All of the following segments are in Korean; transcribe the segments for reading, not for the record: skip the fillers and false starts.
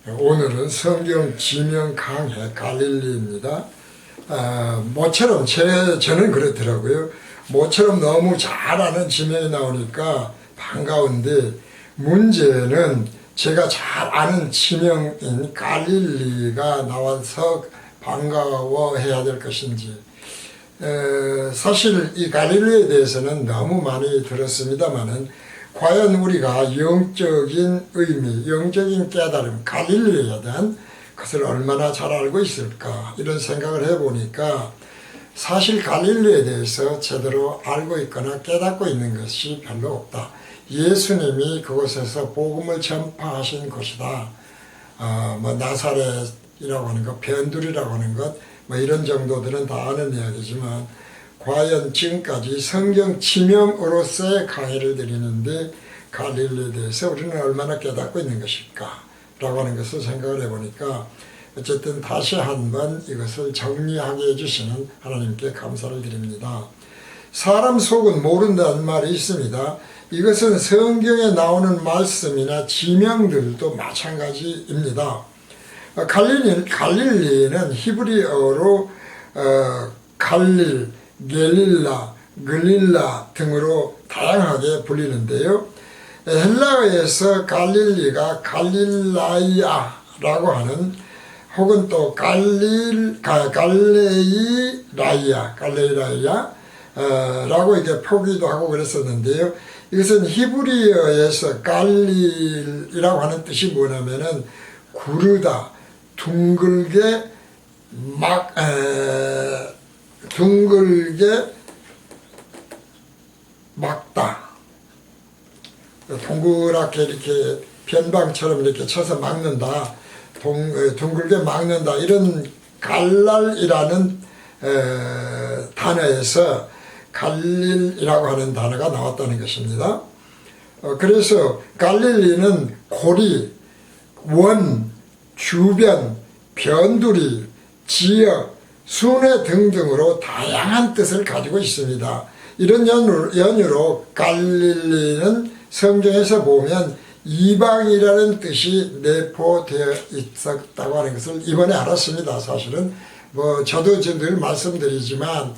오늘은 성경 지명 강해 갈릴리입니다. 모처럼 저는 그렇더라고요. 모처럼 너무 잘 아는 지명이 나오니까 반가운데, 문제는 제가 잘 아는 지명인 갈릴리가 나와서 반가워해야 될 것인지. 사실 이 갈릴리에 대해서는 너무 많이 들었습니다만은, 과연 우리가 영적인 의미, 영적인 깨달음, 갈릴리에 대한 것을 얼마나 잘 알고 있을까, 이런 생각을 해보니까 사실 갈릴리에 대해서 제대로 알고 있거나 깨닫고 있는 것이 별로 없다. 예수님이 그곳에서 복음을 전파하신 곳이다. 나사렛이라고 하는 것, 변두리라고 하는 것, 이런 정도들은 다 아는 이야기지만, 과연 지금까지 성경 지명으로서의 강의를 드리는데 갈릴리에 대해서 우리는 얼마나 깨닫고 있는 것일까 라고 하는 것을 생각을 해보니까, 어쨌든 다시 한번 이것을 정리하게 해주시는 하나님께 감사를 드립니다. 사람 속은 모른다는 말이 있습니다. 이것은 성경에 나오는 말씀이나 지명들도 마찬가지입니다. 갈릴리는 히브리어로 갈릴, 겔릴라, 글릴라 등으로 다양하게 불리는데요. 헬라어에서 갈릴리가 갈릴라이아라고 하는, 혹은 또 갈레이라이아라고 이렇게 표기도 하고 그랬었는데요. 이것은 히브리어에서 갈릴이라고 하는 뜻이 뭐냐면은 구르다, 둥글게 막다, 동그랗게 이렇게 변방처럼 이렇게 쳐서 막는다, 둥글게 막는다, 이런 갈랄이라는 단어에서 갈릴이라고 하는 단어가 나왔다는 것입니다. 그래서 갈릴리는 고리, 원, 주변, 변두리, 지역, 순회 등등으로 다양한 뜻을 가지고 있습니다. 이런 연유로 갈릴리는 성경에서 보면 이방이라는 뜻이 내포되어 있었다고 하는 것을 이번에 알았습니다. 사실은 저도 늘 말씀드리지만,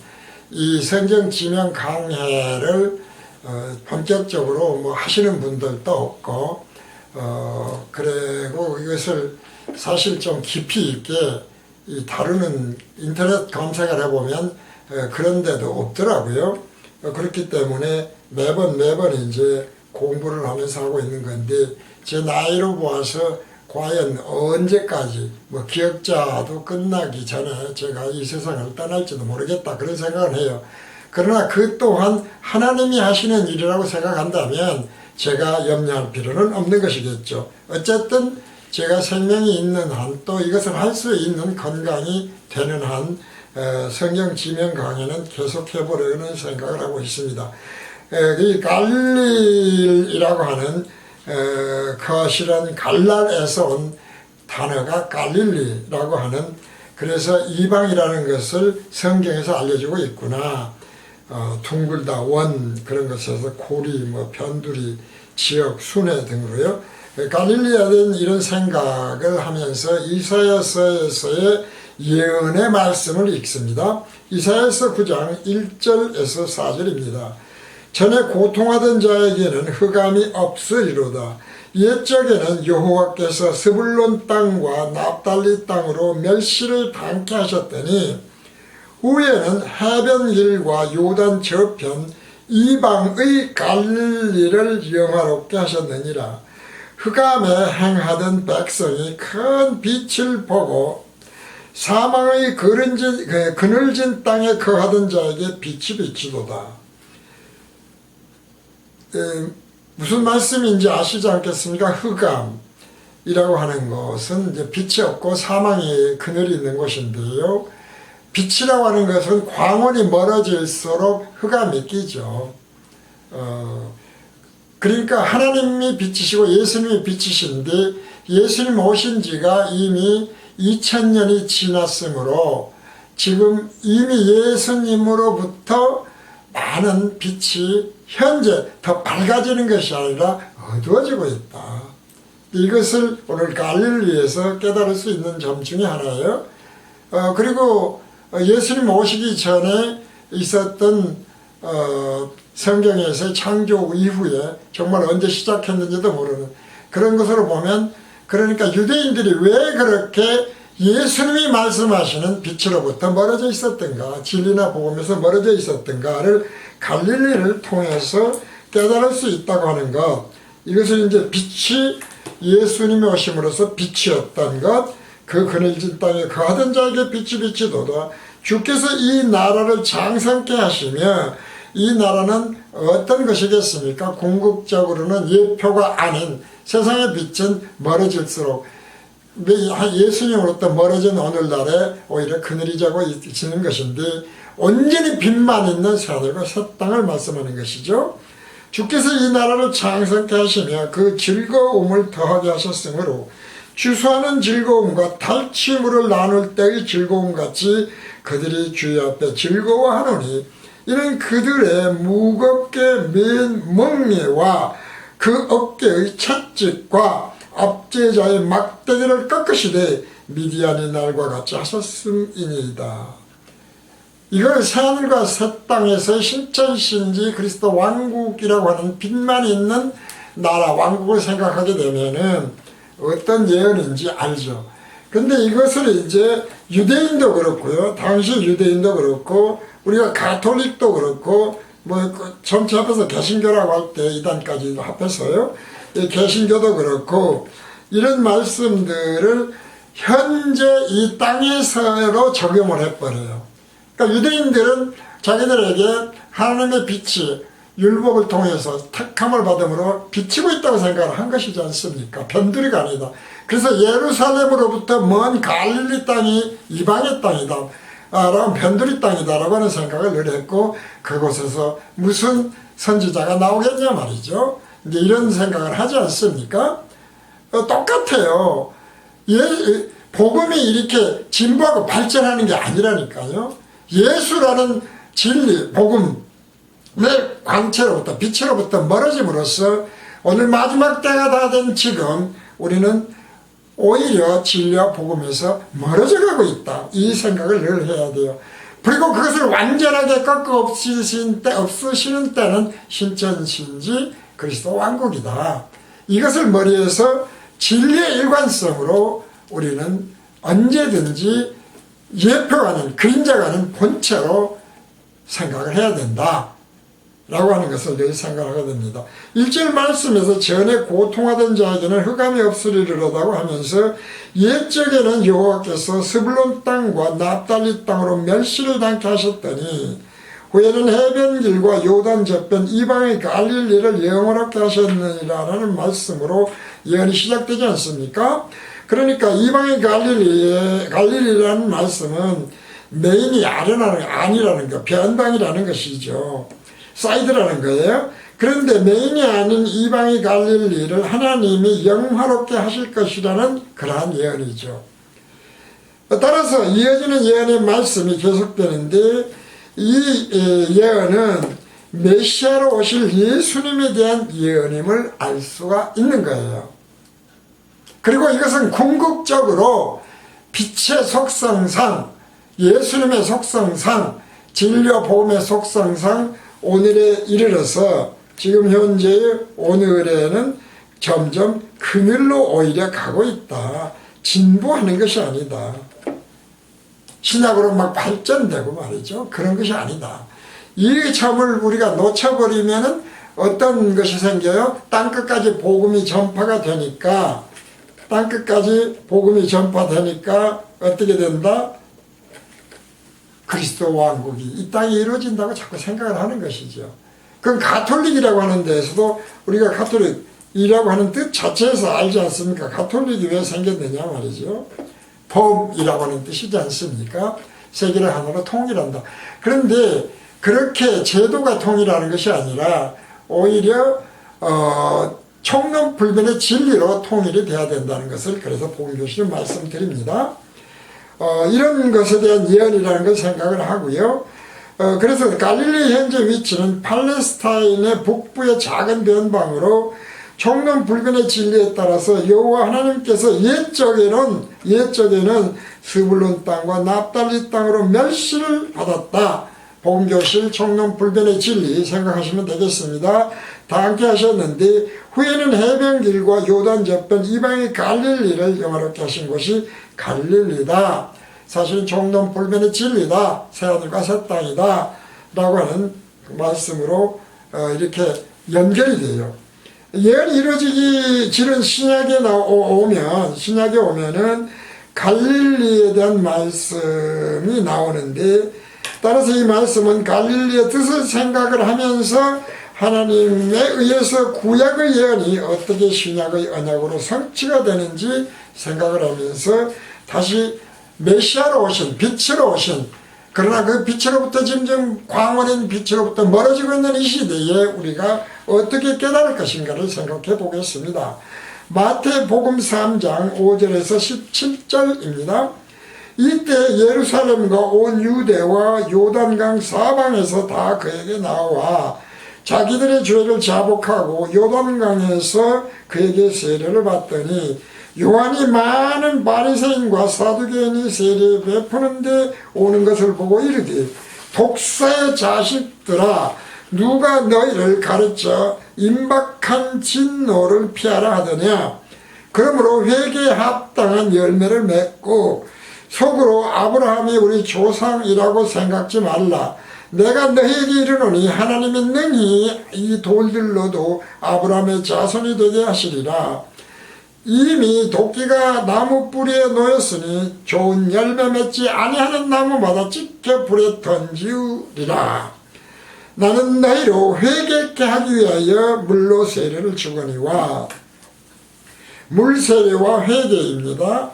이 성경 지명 강해를 본격적으로 하시는 분들도 없고, 그리고 이것을 사실 좀 깊이 있게 다루는, 인터넷 검색을 해보면 그런 데도 없더라고요. 그렇기 때문에 매번 이제 공부를 하면서 하고 있는 건데, 제 나이로 보아서 과연 언제까지, 기억자도 끝나기 전에 제가 이 세상을 떠날지도 모르겠다, 그런 생각을 해요. 그러나 그 또한 하나님이 하시는 일이라고 생각한다면 제가 염려할 필요는 없는 것이겠죠. 어쨌든 제가 생명이 있는 한, 또 이것을 할 수 있는 건강이 되는 한, 성경 지명 강의는 계속해보려는 생각을 하고 있습니다. 이 갈릴이라고 하는 거실은 갈랄에서 온 단어가 갈릴리라고 하는, 그래서 이방이라는 것을 성경에서 알려주고 있구나. 둥글다, 원, 그런 것에서 고리, 변두리, 지역, 순회 등으로요. 갈릴리에 대한 이런 생각을 하면서 이사야서에서의 예언의 말씀을 읽습니다. 이사야서 9장 1절에서 4절입니다. 전에 고통하던 자에게는 흑암이 없으리로다. 옛적에는 여호와께서 스불론 땅과 납달리 땅으로 멸시를 당케 하셨더니, 후에는 해변길과 요단 저편 이방의 갈릴리를 영화롭게 하셨느니라. 흑암에 행하던 백성이 큰 빛을 보고 사망의 그늘진 땅에 거하던 자에게 빛이 비치도다. 무슨 말씀인지 아시지 않겠습니까? 흑암이라고 하는 것은 이제 빛이 없고 사망의 그늘이 있는 곳인데요. 빛이라고 하는 것은 광원이 멀어질수록 흑암이 끼죠. 그러니까 하나님이 빛이시고 예수님이 빛이신데, 예수님 오신 지가 이미 2000년이 지났으므로 지금 이미 예수님으로부터 많은 빛이 현재 더 밝아지는 것이 아니라 어두워지고 있다. 이것을 오늘 갈릴리에서 깨달을 수 있는 점 중에 하나예요. 그리고 예수님 오시기 전에 있었던 성경에서 창조 이후에 정말 언제 시작했는지도 모르는 그런 것으로 보면, 그러니까 유대인들이 왜 그렇게 예수님이 말씀하시는 빛으로부터 멀어져 있었던가, 진리나 복음에서 멀어져 있었던가를 갈릴리를 통해서 깨달을 수 있다고 하는 것, 이것을 이제 빛이 예수님이 오심으로써 빛이었던 것, 그 그늘진 땅에 거하던 자에게 빛이 도다. 주께서 이 나라를 장성케 하시며, 이 나라는 어떤 것이겠습니까? 궁극적으로는 예표가 아닌 세상의 빛은 멀어질수록 예수님으로부터 멀어진 오늘날에 오히려 그늘이 자고 지는 것인데, 온전히 빛만 있는 새하늘과 새 땅을 말씀하는 것이죠. 주께서 이 나라를 장성케 하시며 그 즐거움을 더하게 하셨으므로 주수하는 즐거움과 탈취물을 나눌 때의 즐거움같이 그들이 주의 앞에 즐거워하노니, 이는 그들의 무겁게 맨 멍에와 그 어깨의 채찍과 압제자의 막대기를 꺾으시되 미디안의 날과 같이 하셨음이니이다. 이걸 새하늘과 새 땅에서 신천신지 그리스도 왕국이라고 하는 빛만 있는 나라 왕국을 생각하게 되면은 어떤 예언인지 알죠. 근데 이것을 이제 유대인도 그렇고요, 당시 유대인도 그렇고 우리가 가톨릭도 그렇고 전체 합해서 개신교라고 할 때 이단까지 합해서요, 개신교도 그렇고 이런 말씀들을 현재 이 땅에서로 적용을 해버려요. 그러니까 유대인들은 자기들에게 하나님의 빛이 율법을 통해서 택함을 받음으로 비치고 있다고 생각을 한 것이지 않습니까? 변두리가 아니다. 그래서 예루살렘으로부터 먼 갈릴리 땅이 이방의 땅이다 라고, 변두리 땅이다 라고 하는 생각을 늘 했고, 그곳에서 무슨 선지자가 나오겠냐 말이죠. 이제 이런 생각을 하지 않습니까? 똑같아요. 복음이 이렇게 진보하고 발전하는 게 아니라니까요. 예수라는 진리, 복음의 광채로부터, 빛으로부터 멀어짐으로써 오늘 마지막 때가 다 된 지금 우리는 오히려 진리와 복음에서 멀어져 가고 있다, 이 생각을 늘 해야 돼요. 그리고 그것을 완전하게 꺾어 없으시는 때는 신천신지 그리스도 왕국이다. 이것을 머리에서 진리의 일관성으로 우리는 언제든지 예표가는, 그림자가는 본체로 생각을 해야 된다 라고 하는 것을 늘 생각하게 됩니다. 1절 말씀에서 전에 고통하던 자에게는 흑암이 없으리로다고 하면서, 옛적에는 여호와께서 스불론 땅과 납달리 땅으로 멸시를 당케 하셨더니 후에는 해변길과 요단 저편 이방의 갈릴리를 영원하게 하셨느니라는 말씀으로 예언이 시작되지 않습니까? 그러니까 이방의 갈릴리라는 말씀은 메인이 아니라는 거, 변방이라는 것이죠. 사이드라는 거예요. 그런데 메인이 아닌 이방의 갈릴리를 하나님이 영화롭게 하실 것이라는 그러한 예언이죠. 따라서 이어지는 예언의 말씀이 계속되는데, 이 예언은 메시아로 오실 예수님에 대한 예언임을 알 수가 있는 거예요. 그리고 이것은 궁극적으로 빛의 속성상, 예수님의 속성상, 진리와 복음의 속성상 오늘에 이르러서 지금 현재의 오늘에는 점점 그늘로 오히려 가고 있다. 진보하는 것이 아니다. 신약으로 막 발전되고 말이죠. 그런 것이 아니다. 이 점을 우리가 놓쳐버리면은 어떤 것이 생겨요? 땅끝까지 복음이 전파가 되니까, 어떻게 된다? 그리스도 왕국이 이 땅에 이루어진다고 자꾸 생각을 하는 것이죠. 그럼 가톨릭이라고 하는 데에서도 우리가 가톨릭이라고 하는 뜻 자체에서 알지 않습니까? 가톨릭이 왜 생겼느냐 말이죠. 봄이라고 하는 뜻이지 않습니까? 세계를 하나로 통일한다. 그런데 그렇게 제도가 통일하는 것이 아니라 오히려 총론불변의 진리로 통일이 돼야 된다는 것을 그래서 복음교실은 말씀드립니다. 이런 것에 대한 예언이라는 걸 생각을 하고요. 그래서 갈릴리 현재 위치는 팔레스타인의 북부의 작은 변방으로 총론불변의 진리에 따라서 여호와 하나님께서 옛적에는 스불론 땅과 납달리 땅으로 멸시를 받았다. 복음교실 총론불변의 진리 생각하시면 되겠습니다. 다 함께 하셨는데 후에는 해변길과 요단 저편 이방의 갈릴리를 영화롭게 하신 곳이 갈릴리다. 사실은 총론불변의 진리다. 새하늘과 새 땅이다 라고 하는 말씀으로 이렇게 연결이 돼요. 예언이 이루어지기 지는 신약에 오면은 갈릴리에 대한 말씀이 나오는데, 따라서 이 말씀은 갈릴리의 뜻을 생각을 하면서 하나님에 의해서 구약의 예언이 어떻게 신약의 언약으로 성취가 되는지 생각을 하면서 다시 메시아로 오신, 빛으로 오신, 그러나 그 빛으로부터 점점 광원인 빛으로부터 멀어지고 있는 이 시대에 우리가 어떻게 깨달을 것인가를 생각해 보겠습니다. 마태복음 3장 5절에서 17절입니다. 이때 예루살렘과 온 유대와 요단강 사방에서 다 그에게 나와 자기들의 죄를 자복하고 요단강에서 그에게 세례를 받더니 요한이 많은 바리새인과 사두개인이 세례 베푸는데 오는 것을 보고 이르되, 독사의 자식들아, 누가 너희를 가르쳐 임박한 진노를 피하라 하더냐. 그러므로 회개에 합당한 열매를 맺고 속으로 아브라함이 우리 조상이라고 생각지 말라. 내가 너희에게 이르노니 하나님이 능히 이 돌들로도 아브라함의 자손이 되게 하시리라. 이미 도끼가 나무 뿌리에 놓였으니 좋은 열매 맺지 아니하는 나무마다 찢겨 불에 던지우리라. 나는 너희로 회개케 하기 위하여 물로 세례를 주거니와. 물세례와 회개입니다.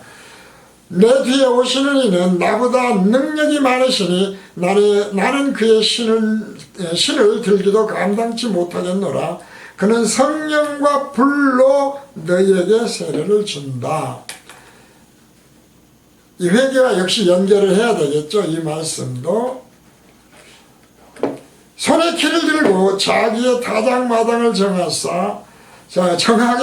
내 뒤에 오시는 이는 나보다 능력이 많으시니 나는 그의 신을 들기도 감당치 못하겠노라. 그는 성령과 불로 너희에게 세례를 준다. 이 회개와 역시 연결을 해야 되겠죠. 이 말씀도 손에 키를 들고 자기의 타작마당을 정하게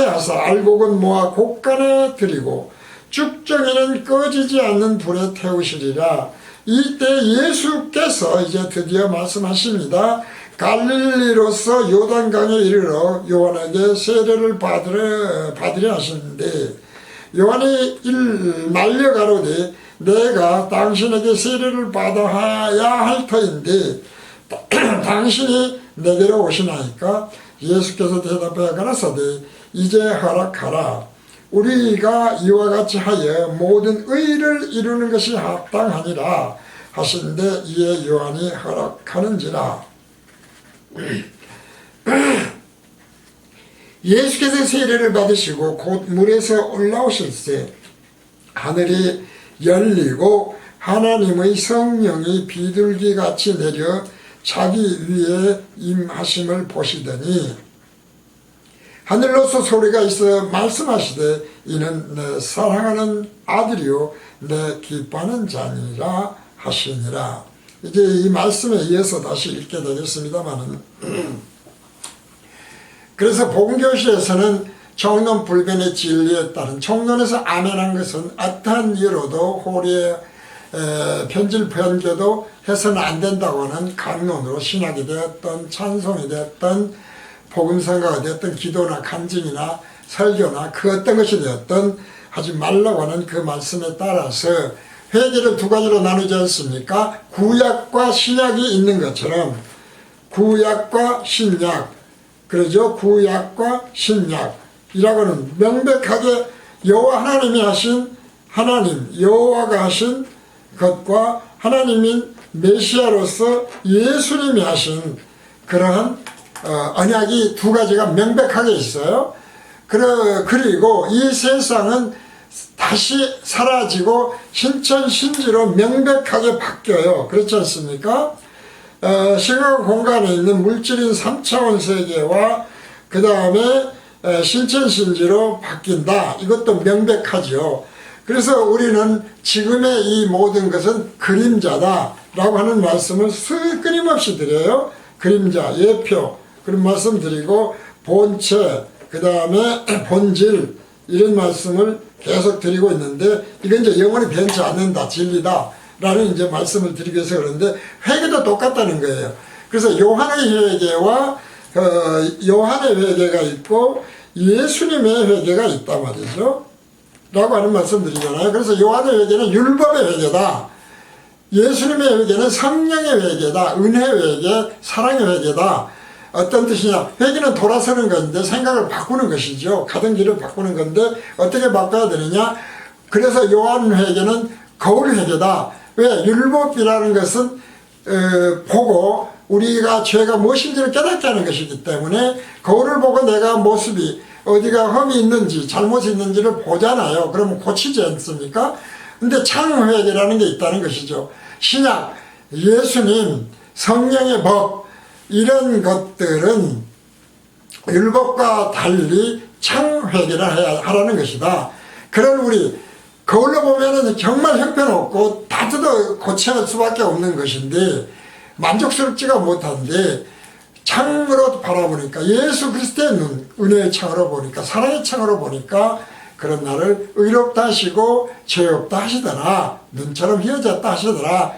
하사 알곡은 모아 곡간에 들이고 쭉정이는 꺼지지 않는 불에 태우시리라. 이때 예수께서 이제 드디어 말씀하십니다. 갈릴리로서 요단강에 이르러 요한에게 세례를 받으려 하시는데, 요한이 말려 가로되 내가 당신에게 세례를 받아야 할 터인데 당신이 내게로 오시나이까? 예수께서 대답하여 가라사대 이제 허락하라. 우리가 이와 같이 하여 모든 의를 이루는 것이 합당하니라 하신데 이에 요한이 허락하는지라. 예수께서 세례를 받으시고 곧 물에서 올라오실세 하늘이 열리고 하나님의 성령이 비둘기같이 내려 자기 위에 임하심을 보시더니 하늘로서 소리가 있어 말씀하시되 이는 내 사랑하는 아들이요 내 기뻐하는 자니라 하시니라. 이제 이 말씀에 이어서 다시 읽게 되겠습니다만은 그래서 복음교실에서는 총론불변의 진리에 따른 총론에서 아멘한 것은 어떠한 이유로도 호리의 편질 변개도 해서는 안 된다고 하는 강론으로 신학이 되었던 찬송이 되었던 복음성가가 되었던 기도나 간증이나 설교나 그 어떤 것이 되었던 하지 말라고 하는 그 말씀에 따라서 회개를 두 가지로 나누지 않습니까? 구약과 신약이 있는 것처럼 구약과 신약, 그러죠? 구약과 신약이라고는 명백하게 여호와 하나님이 하신 하나님, 여호와가 하신 것과 하나님인 메시아로서 예수님이 하신 그러한 언약이 두 가지가 명백하게 있어요. 그리고 이 세상은 다시 사라지고 신천신지로 명백하게 바뀌어요. 그렇지 않습니까? 시각 공간에 있는 물질인 3차원 세계와 그 다음에 신천신지로 바뀐다. 이것도 명백하죠. 그래서 우리는 지금의 이 모든 것은 그림자다 라고 하는 말씀을 끊임없이 드려요. 그림자, 예표 그런 말씀 드리고 본체, 그 다음에 본질, 이런 말씀을 계속 드리고 있는데, 이건 이제 영원히 변치 않는다, 진리다 라는 이제 말씀을 드리기 위해서 그러는데, 회개도 똑같다는 거예요. 그래서 요한의 회개와 요한의 회개가 있고 예수님의 회개가 있단 말이죠 라고 하는 말씀 드리잖아요. 그래서 요한의 회개는 율법의 회개다, 예수님의 회개는 성령의 회개다, 은혜의 회개, 사랑의 회개다. 어떤 뜻이냐, 회개는 돌아서는 건데 생각을 바꾸는 것이죠. 가던 길을 바꾸는 건데 어떻게 바꿔야 되느냐. 그래서 요한 회개는 거울 회개다. 왜? 율법이라는 것은 보고 우리가 죄가 무엇인지를 깨닫게 하는 것이기 때문에 거울을 보고 내가 모습이 어디가 흠이 있는지 잘못이 있는지를 보잖아요. 그러면 고치지 않습니까? 근데 창회개라는 게 있다는 것이죠. 신약, 예수님, 성령의 법, 이런 것들은 율법과 달리 창회개를 하라는 것이다. 그런 우리 거울로 보면은 정말 형편없고 다 뜯어 고쳐야 할 수밖에 없는 것인데 만족스럽지가 못한데, 창으로 바라보니까, 예수 그리스도의 눈, 은혜의 창으로 보니까, 사랑의 창으로 보니까 그런 나를 의롭다 하시고 죄 없다 하시더라, 눈처럼 휘어졌다 하시더라,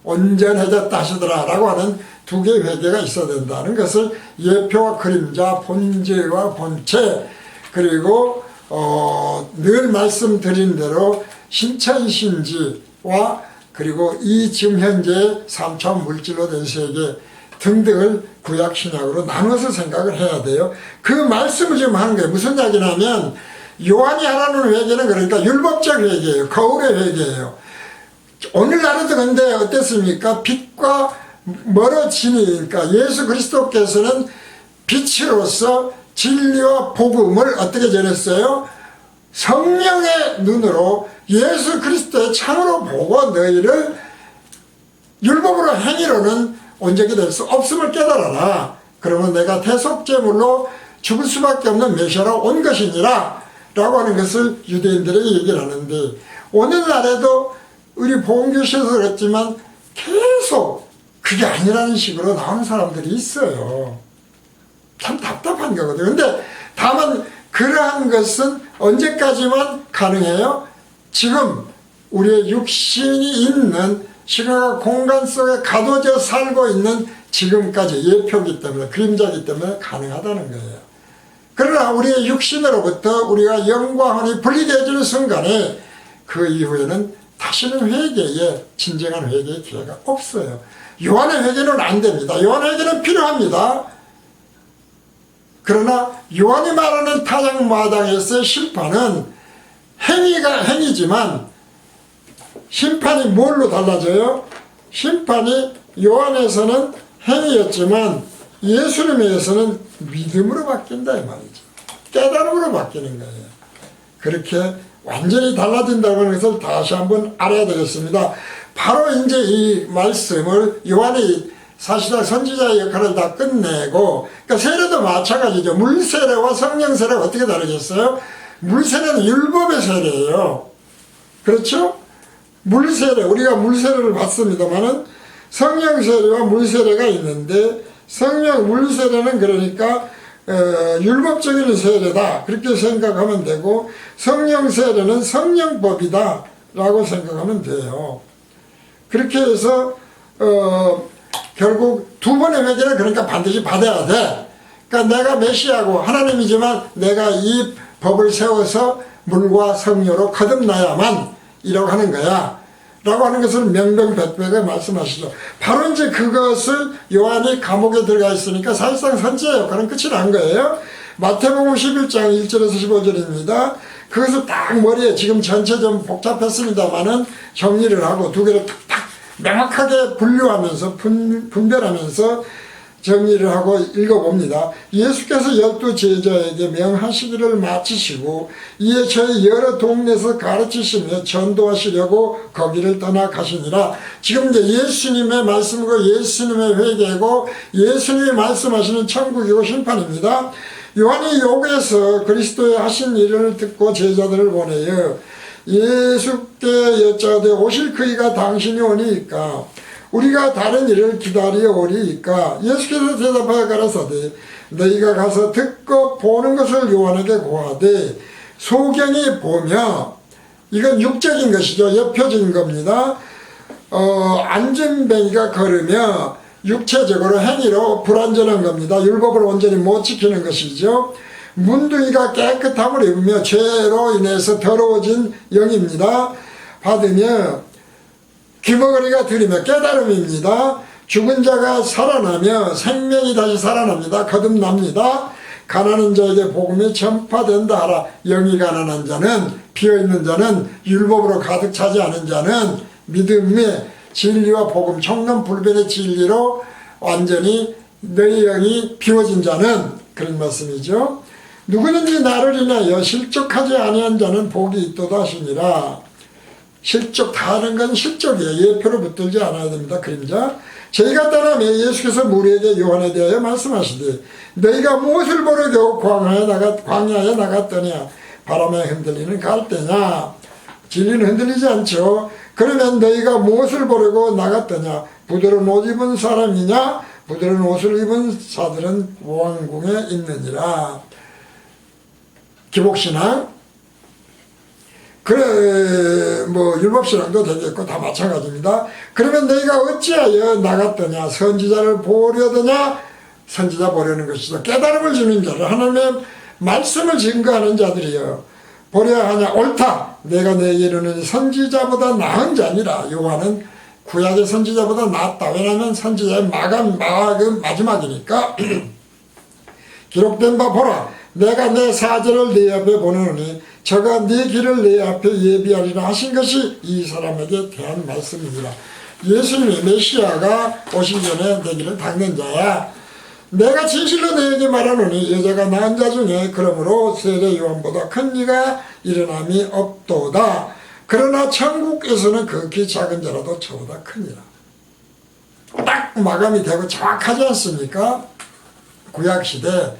온전해졌다 하시더라 라고 하는 두 개의 회개가 있어야 된다는 것을 예표와 그림자, 본질과 본체, 그리고 늘 말씀드린 대로 신천신지와 그리고 이 지금 현재 3차원 물질로 된 세계 등등을 구약신약으로 나눠서 생각을 해야 돼요. 그 말씀을 지금 하는 거예요. 무슨 이야기냐면 요한이 하라는 회개는 그러니까 율법적 회개예요. 거울의 회개예요. 오늘날에도 근데 어땠습니까? 빛과 멀어지니까 예수 그리스도께서는 빛으로서 진리와 복음을 어떻게 전했어요? 성령의 눈으로 예수 그리스도의 창으로 보고 너희를 율법으로 행위로는 온전히 될 수 없음을 깨달아라. 그러면 내가 대속제물로 죽을 수밖에 없는 메시아로 온 것이니라 라고 하는 것을 유대인들에게 얘기를 하는데, 오늘날에도 우리 복음교실에서 그랬지만 계속 그게 아니라는 식으로 나오는 사람들이 있어요. 참 답답한 거거든요. 근데 다만 그러한 것은 언제까지만 가능해요? 지금 우리의 육신이 있는 시간과 공간 속에 가둬져 살고 있는 지금까지 예표기 때문에, 그림자기 때문에 가능하다는 거예요. 그러나 우리의 육신으로부터 우리가 영과 혼이 분리되어지는 순간에 그 이후에는 다시는 회개에, 진정한 회개의 기회가 없어요. 요한의 회개는 안 됩니다. 요한의 회개는 필요합니다. 그러나 요한이 말하는 타작마당에서의 심판은 행위지만 심판이 뭘로 달라져요? 심판이 요한에서는 행위였지만 예수님에서는 믿음으로 바뀐다 이 말이죠. 깨달음으로 바뀌는 거예요. 그렇게 완전히 달라진다고 하는 것을 다시 한번 알아야 되겠습니다. 바로 이제 이 말씀을 요한이 사실상 선지자의 역할을 다 끝내고, 그러니까 세례도 마찬가지죠. 물세례와 성령세례가 어떻게 다르겠어요? 물세례는 율법의 세례예요. 그렇죠? 물세례, 우리가 물세례를 받습니다만은 성령세례와 물세례가 있는데, 물세례는 그러니까 율법적인 세례다 그렇게 생각하면 되고, 성령세례는 성령법이다 라고 생각하면 돼요. 그렇게 해서 결국 두 번의 회개를 그러니까 반드시 받아야 돼. 그러니까 내가 메시아고 하나님이지만 내가 이 법을 세워서 물과 성료로 거듭나야만 이라고 하는 거야 라고 하는 것을 명명백백하게 말씀하시죠. 바로 이제 그것을 요한이 감옥에 들어가 있으니까 사실상 선지자 역할은 끝이 난 거예요. 마태복음 11장 1절에서 15절입니다. 그것을 딱 머리에, 지금 전체 좀 복잡했습니다만은 정리를 하고 두 개를 탁탁 명확하게 분류하면서 분별하면서 정리를 하고 읽어봅니다. 예수께서 12 제자에게 명하시기를 마치시고 이에 저희 여러 동네에서 가르치시며 전도하시려고 거기를 떠나 가시니라. 지금 이제 예수님의 말씀이고 예수님의 회개고 예수님이 말씀하시는 천국이고 심판입니다. 요한이 여기에서 그리스도의 하신 일을 듣고 제자들을 보내요. 예수께 여짜오되 오실 그이가 당신이 오니까 우리가 다른 일을 기다려 오리이까 예수께서 대답하여 가라사대 너희가 가서 듣고 보는 것을 요한에게 고하되 소경이 보며 이건 육적인 것이죠. 여표적인 겁니다. 안전뱅이가 걸으며 육체적으로 행위로 불완전한 겁니다. 율법을 온전히 못 지키는 것이죠. 문둥이가 깨끗함을 입으며 죄로 인해서 더러워진 영입니다. 받으며 귀머거리가 들이며 깨달음입니다. 죽은 자가 살아나며 생명이 다시 살아납니다. 거듭납니다. 가난한 자에게 복음이 전파된다 하라. 영이 가난한 자는 비어있는 자는 율법으로 가득 차지 않은 자는 믿음의 진리와 복음 청론불변의 진리로 완전히 너희 영이 비워진 자는 그런 말씀이죠. 누구든지 나를 인하여 실족하지 아니한 자는 복이 있도다 하시니라. 실족 다른 건 실족이에요. 예표를 붙들지 않아야 됩니다. 그림자. 저희가 떠나며 예수께서 무리에게 요한에 대하여 말씀하시되 너희가 무엇을 보려고 광야에 나갔더냐. 바람에 흔들리는 갈대냐. 진리는 흔들리지 않죠. 그러면 너희가 무엇을 보려고 나갔더냐. 부드러운 옷 입은 사람이냐. 부드러운 옷을 입은 사들은 왕궁에 있느니라. 기복신앙. 그래 율법신앙도 되겠고 다 마찬가지입니다. 그러면 너희가 어찌하여 나갔더냐. 선지자를 보려더냐. 선지자 보려는 것이죠. 깨달음을 주는 자를 하나님의 말씀을 증거하는 자들이여 보려 하냐. 옳다. 내가 너에게 이르노니 선지자보다 나은 자니라. 요한은 구약의 선지자보다 낫다. 왜냐하면 선지자의 마지막이니까. 기록된 바 보라. 내가 내 사제를 네 앞에 보내노니 저가 네 길을 내 앞에 예비하리라 하신 것이 이 사람에게 대한 말씀이니라. 예수님이 메시아가 오시기 전에 되기를 닦는 자야. 내가 진실로 너에게 말하노니 여자가 낳은 자 중에 그러므로 세례 요한보다 큰 이가 일어남이 없도다. 그러나 천국에서는 극히 작은 자라도 저보다 크니라. 딱 마감이 되고 정확하지 않습니까? 구약시대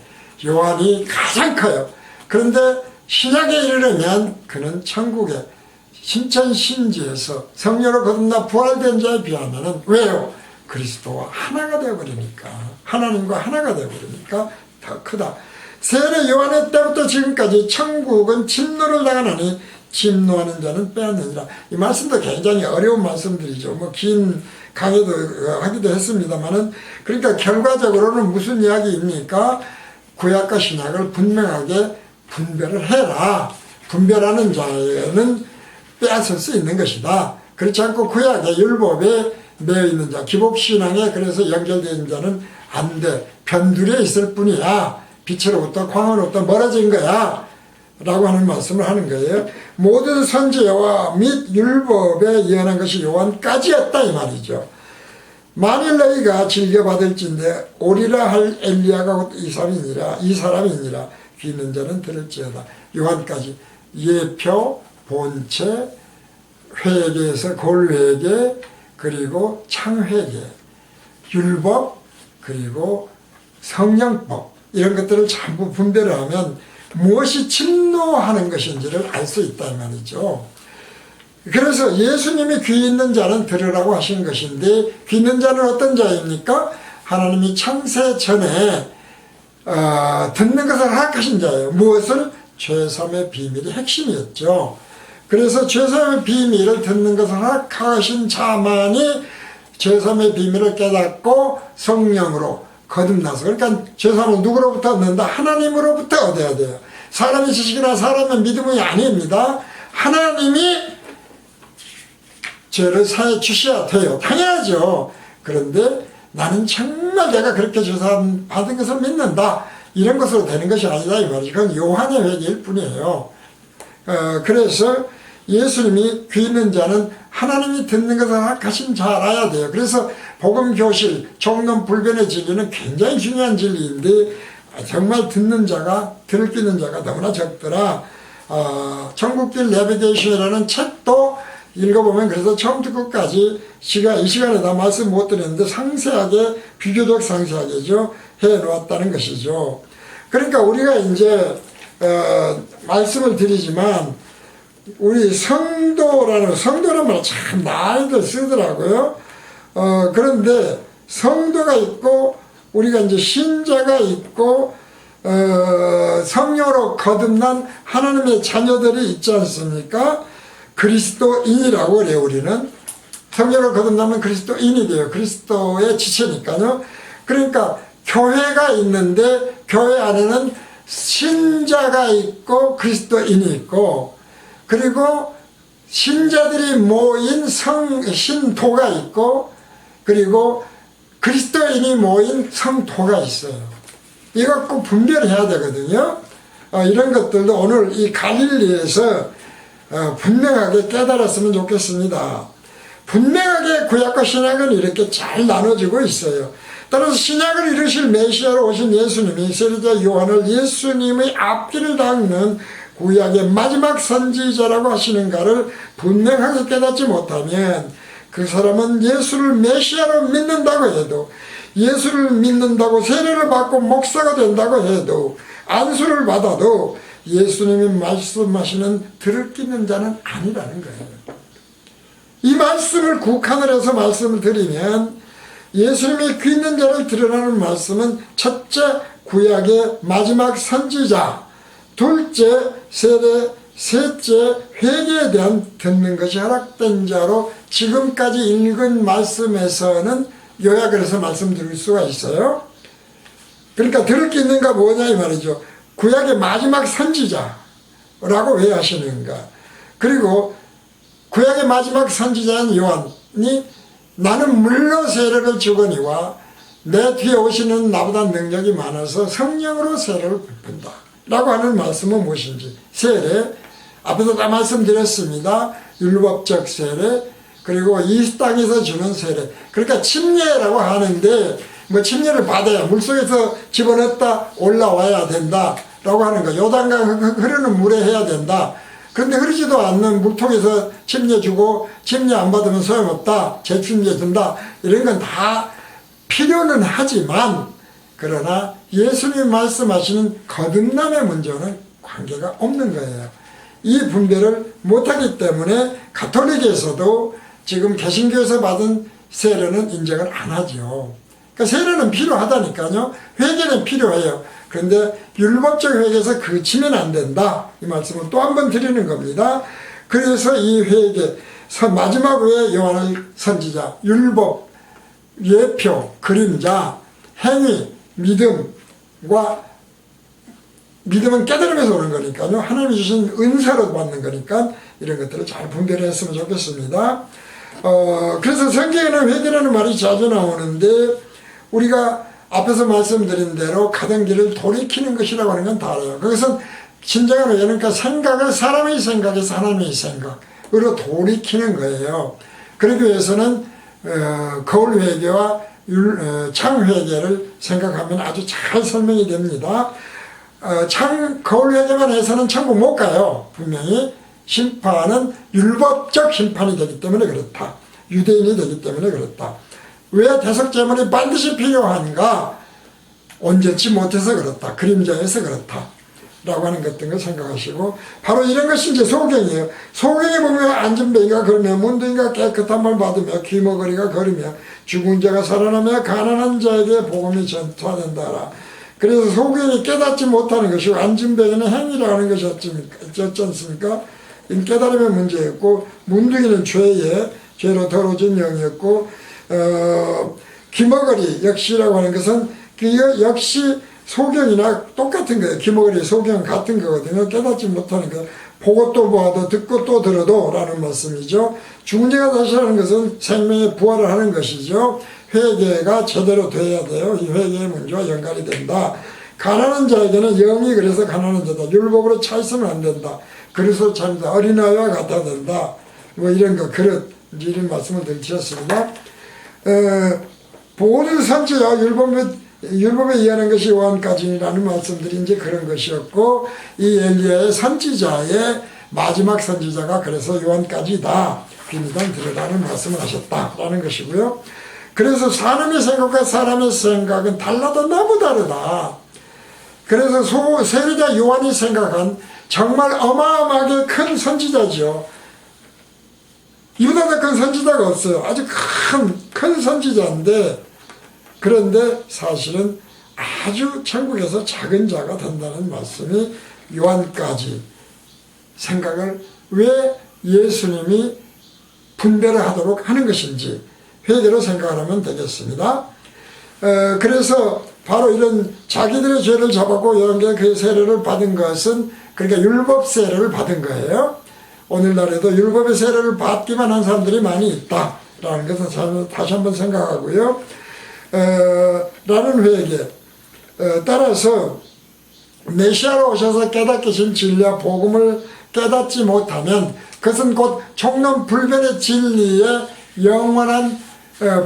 요한이 가장 커요. 그런데 신약에 이르려면 그는 천국의 신천신지에서 성령으로 거듭나 부활된 자에 비하면 왜요? 그리스도와 하나가 되어버리니까, 하나님과 하나가 되어버리니까 더 크다. 세례 요한의 때부터 지금까지 천국은 침노를 당하나니 침노하는 자는 빼앗느니라. 이 말씀도 굉장히 어려운 말씀들이죠. 긴 강의도 하기도 했습니다만은, 그러니까 결과적으로는 무슨 이야기입니까? 구약과 신약을 분명하게 분별을 해라. 분별하는 자에는 빼앗을 수 있는 것이다. 그렇지 않고 구약의 율법에 매여 있는 자, 기복신앙에 그래서 연결되어 있는 자는 안 돼. 변두리에 있을 뿐이야. 빛으로부터 광으로부터 멀어진 거야. 라고 하는 말씀을 하는 거예요. 모든 선지자와 및 율법에 예언한 것이 요한까지였다 이 말이죠. 만일 너희가 즐겨받을진대 오리라 할 엘리야가 이 사람이니라. 귀 있는 자는 들을지어다. 요한까지 예표, 본체, 회개에서 골회개, 그리고 창회개, 율법, 그리고 성령법 이런 것들을 전부 분별을 하면 무엇이 침노하는 것인지를 알 수 있다 이 말이죠. 그래서 예수님이 귀 있는 자는 들으라고 하신 것인데, 귀 있는 자는 어떤 자입니까? 하나님이 창세 전에 듣는 것을 허락하신 자예요. 무엇을? 죄삼의 비밀이 핵심이었죠. 그래서 죄삼의 비밀을 듣는 것을 허락하신 자만이 죄삼의 비밀을 깨닫고 성령으로 거듭나서, 그러니까 죄삼을 누구로부터 얻는다? 하나님으로부터 얻어야 돼요. 사람의 지식이나 사람의 믿음이 아닙니다. 하나님이 죄를 사해 주셔야 돼요. 당연하죠. 그런데 나는 정말 내가 그렇게 죄사함 받은 것을 믿는다. 이런 것으로 되는 것이 아니다 이 말이죠. 그건 요한의 회개일 뿐이에요. 그래서 예수님이 귀 있는 자는 하나님이 듣는 것을 허락하신 자라야 돼요. 그래서 복음교실, 총론불변의 진리는 굉장히 중요한 진리인데 정말 듣는 자가, 들을 끼는 자가 너무나 적더라. 천국길 내비게이션이라는 책도 읽어보면 그래서 처음부터 끝까지 이 시간에 다 말씀 못 드렸는데 상세하게, 비교적 상세하게죠, 해놓았다는 것이죠. 그러니까 우리가 이제 말씀을 드리지만 우리 성도라는 말 참 많이들 쓰더라고요. 그런데 성도가 있고 우리가 이제 신자가 있고 성령으로 거듭난 하나님의 자녀들이 있지 않습니까? 그리스도인이라고 그래요. 우리는 성령으로 거듭나면 그리스도인이 돼요. 그리스도의 지체니까요. 그러니까 교회가 있는데 교회 안에는 신자가 있고 그리스도인이 있고, 그리고 신자들이 모인 신도가 있고, 그리고 그리스도인이 모인 성도가 있어요. 이거 꼭 분별해야 되거든요. 이런 것들도 오늘 이 갈릴리에서 분명하게 깨달았으면 좋겠습니다. 분명하게 구약과 신약은 이렇게 잘 나눠지고 있어요. 따라서 신약을 이루실 메시아로 오신 예수님이 세례자 요한을 예수님의 앞길을 닦는 구약의 마지막 선지자라고 하시는가를 분명하게 깨닫지 못하면 그 사람은 예수를 메시아로 믿는다고 해도, 예수를 믿는다고 세례를 받고 목사가 된다고 해도, 안수를 받아도 예수님이 말씀하시는 들을 끼는 자는 아니라는 거예요. 이 말씀을 국한을 해서 말씀을 드리면, 예수님이 귀 있는 자를 들으라는 말씀은 첫째 구약의 마지막 선지자, 둘째 세례, 셋째 회개에 대한 듣는 것이 허락된 자로 지금까지 읽은 말씀에서는 요약을 해서 말씀드릴 수가 있어요. 그러니까 들을 게 있는가 뭐냐 이 말이죠. 구약의 마지막 선지자라고 왜 하시는가. 그리고 구약의 마지막 선지자인 요한이 나는 물로 세례를 주거니와 내 뒤에 오시는 나보다 능력이 많아서 성령으로 세례를 베푼다 라고 하는 말씀은 무엇인지, 세례, 앞에서 다 말씀드렸습니다. 율법적 세례, 그리고 이 땅에서 주는 세례. 그러니까 침례라고 하는데, 뭐 침례를 받아야 물속에서 집어넣었다 올라와야 된다 라고 하는 거. 요단강 흐르는 물에 해야 된다. 그런데 흐르지도 않는 물통에서 침례 주고 침례 안 받으면 소용없다, 재침례 준다, 이런 건 다 필요는 하지만, 그러나 예수님이 말씀하시는 거듭남의 문제는 관계가 없는 거예요. 이 분별을 못하기 때문에 가톨릭에서도 지금 개신교에서 받은 세례는 인정을 안 하죠. 그러니까 세례는 필요하다니까요. 회개는 필요해요. 그런데 율법적 회개에서 그치면 안 된다, 이 말씀을 또 한 번 드리는 겁니다. 그래서 이 회개, 마지막 후에 요한의 선지자, 율법, 예표, 그림자, 행위, 믿음과, 믿음은 깨달음에서 오는 거니까요. 하나님이 주신 은사로 받는 거니까 이런 것들을 잘 분별했으면 좋겠습니다. 그래서 성경에는 회개라는 말이 자주 나오는데, 우리가 앞에서 말씀드린 대로 가던 길을 돌이키는 것이라고 하는 건 다 알아요. 그것은 진정한 회개는 그러니까 생각을 사람의 생각에서 하나님의 생각으로 돌이키는 거예요. 그러기 위해서는 거울 회개와 창 회개를 생각하면 아주 잘 설명이 됩니다. 거울 회개만 해서는 천국 못 가요. 분명히 심판은 율법적 심판이 되기 때문에 그렇다. 유대인이 되기 때문에 그렇다. 왜 대속제물이 반드시 필요한가? 온전치 못해서 그렇다. 그림자에서 그렇다 라고 하는 것들을 생각하시고, 바로 이런 것이 이제 소경이에요. 소경에 보면 안전뱅이가 걸으며 문둥이가 깨끗한 말 받으며 귀머거리가 걸으며 죽은 자가 살아나며 가난한 자에게 복음이 전파된다라. 그래서 소경이 깨닫지 못하는 것이고, 안전뱅이는 행위라고 하는 것이었지 않습니까? 깨달음의 문제였고, 문둥이는 죄로 더러워진 영이었고, 귀머거리 역시라고 하는 것은 역시 소경이나 똑같은 거예요. 귀머거리, 소경 같은 거거든요. 깨닫지 못하는 거. 보고 또 보아도 듣고 또 들어도 라는 말씀이죠. 죽은 자가 다시 하는 것은 생명의 부활을 하는 것이죠. 회개가 제대로 돼야 돼요. 이 회개의 문제와 연관이 된다. 가난한 자에게는 영이 그래서 가난한 자다. 율법으로 차 있으면 안 된다. 그래서 참 어린아이와 같아야 된다. 뭐 이런 거, 그릇, 이런 말씀을 드렸습니다. 모든 선지자 율법에 의하는 것이 요한까지라는 말씀들이 이제 그런 것이었고, 이 엘리야의 선지자의 마지막 선지자가 그래서 요한까지다. 귀미단 들으라는 말씀을 하셨다라는 것이고요. 그래서 사람의 생각과 사람의 생각은 달라도 너무 다르다. 그래서 세례자 요한이 생각한 정말 어마어마하게 큰 선지자죠. 이보다 더 큰 선지자가 없어요. 아주 큰 선지자인데, 그런데 사실은 아주 천국에서 작은 자가 된다는 말씀이 요한까지 생각을 왜 예수님이 분별을 하도록 하는 것인지 회개로 생각을 하면 되겠습니다. 그래서 바로 이런 자기들의 죄를 잡았고 여러분께 그 세례를 받은 것은 그러니까 율법 세례를 받은 거예요. 오늘날에도 율법의 세례를 받기만 한 사람들이 많이 있다라는 것을 다시 한번 생각하고요. 라는 회개. 따라서 메시아로 오셔서 깨닫게 신 진리와 복음을 깨닫지 못하면 그것은 곧 총론불변의 진리에 영원한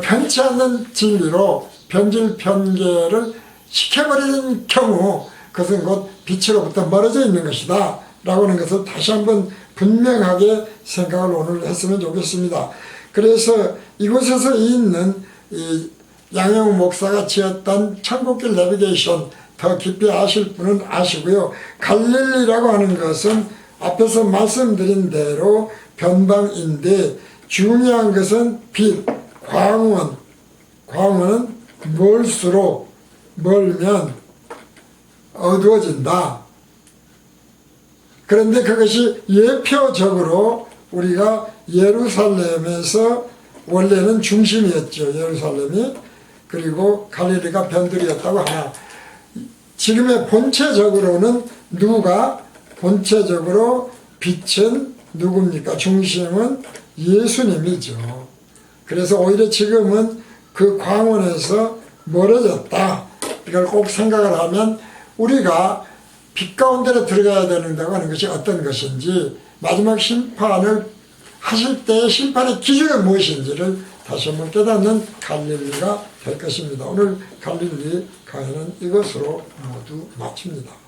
편치 않는 진리로 변질 편개를 시켜버리는 경우 그것은 곧 빛으로부터 멀어져 있는 것이다 라고 하는 것을 다시 한번 분명하게 생각을 오늘 했으면 좋겠습니다. 그래서 이곳에서 있는 이 양영 목사가 지었던 천국길 내비게이션 더 깊이 아실 분은 아시고요. 갈릴리라고 하는 것은 앞에서 말씀드린 대로 변방인데 중요한 것은 빛, 광원은 멀수록 멀면 어두워진다. 그런데 그것이 예표적으로 우리가 예루살렘에서 원래는 중심이었죠. 예루살렘이. 그리고 갈릴리가 변두리였다고 하나. 지금의 본체적으로는 본체적으로 빛은 누굽니까? 중심은 예수님이죠. 그래서 오히려 지금은 그 광원에서 멀어졌다. 이걸 꼭 생각을 하면 우리가 빛 가운데로 들어가야 된다고 하는 것이 어떤 것인지 마지막 심판을 하실 때 심판의 기준은 무엇인지를 다시 한번 깨닫는 갈릴리가 될 것입니다. 오늘 갈릴리 강의는 이것으로 모두 마칩니다.